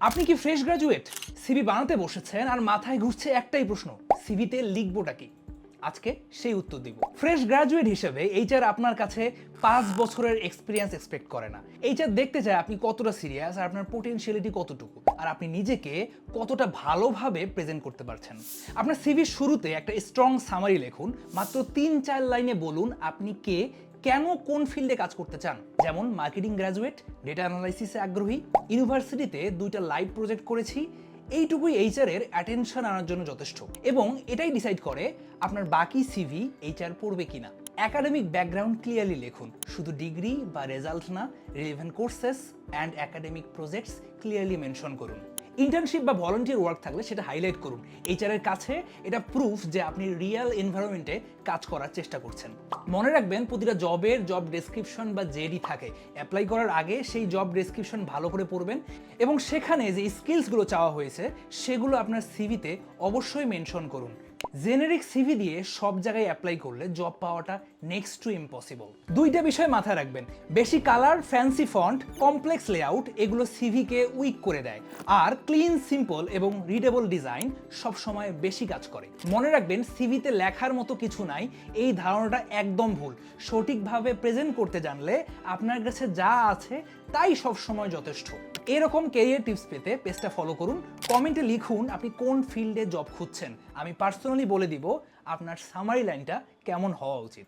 আপনি কি fresh graduate? CV বানাতে বসেছেন আর মাথায় ঘুরছে একটাই প্রশ্ন, সিভিতে লিখবোটা কি? আজকে সেই উত্তর দিব। ফ্রেশ গ্রাজুয়েট হিসেবে এইচআর আপনার কাছে 5 বছরের এক্সপিরিয়েন্স এক্সপেক্ট করে না। এইচআর দেখতে চায় আপনি কতটা সিরিয়াস আর আপনার পোটেনশিয়ালিটি কতটুকু, আর আপনি নিজেকে কতটা ভালোভাবে প্রেজেন্ট করতে পারছেন। আপনার সিভির শুরুতে একটা স্ট্রং সামারি লিখুন, মাত্র 3-4 লাইনে বলুন আপনি কে, কেন, কোন ফিল্ডে কাজ করতে চান। যেমন মার্কেটিং গ্র্যাজুয়েট, ডেটা অ্যানালাইসিসে আগ্রহী, ইউনিভার্সিটিতে 2টা লাইভ প্রজেক্ট করেছি। এইটুকুই এইচআর এর অ্যাটেনশন আনার জন্য যথেষ্ট, এবং এটাই ডিসাইড করে আপনার বাকি সিভি এইচআর পড়বে কিনা। একাডেমিক ব্যাকগ্রাউন্ড ক্লিয়ারলি লিখুন, শুধু ডিগ্রি বা রেজাল্ট না, relevant courses and academic projects clearly mention করুন। ইন্টার্নশিপ বা ভলান্টিয়ার ওয়ার্ক থাকলে সেটা হাইলাইট করুন। এইচআর এর কাছে এটা প্রুফ যে আপনি রিয়েল এনভায়রনমেন্টে কাজ করার চেষ্টা করছেন। মনে রাখবেন, প্রতিটা জবের জব ডেসক্রিপশন বা জেডি থাকে। অ্যাপ্লাই করার আগে সেই জব ডেসক্রিপশন ভালো করে পড়বেন, এবং সেখানে যে স্কিলসগুলো চাওয়া হয়েছে সেগুলো আপনার সিভিতে অবশ্যই মেনশন করুন। জেনেরিক সিভি দিয়ে সব জায়গায় অ্যাপ্লাই করলে জব পাওয়াটা নেক্সট টু ইম্পসিবল। 2টা বিষয় মাথায় রাখবেন, বেশি colour, fancy font, complex layout এগুলো সিভিকে উইক করে দেয়, আর ক্লিন, সিম্পল এবং রিডেবল ডিজাইন সবসময় বেশি কাজ করে। মনে রাখবেন, সিভিতে লেখার মতো কিছু নাই, এই ধারণাটা একদম ভুল। সঠিকভাবে প্রেজেন্ট করতে জানলে আপনার কাছে যা আছে তাই সবসময় যথেষ্ট। এরকম ক্যারিয়ার টিপস পেতে পেজটা ফলো করুন। কমেন্টে লিখুন আপনি কোন ফিল্ডে জব খুঁজছেন, আমি পার্সোনালি বলে দিব আপনার সামারি লাইনটা কেমন হওয়া উচিত।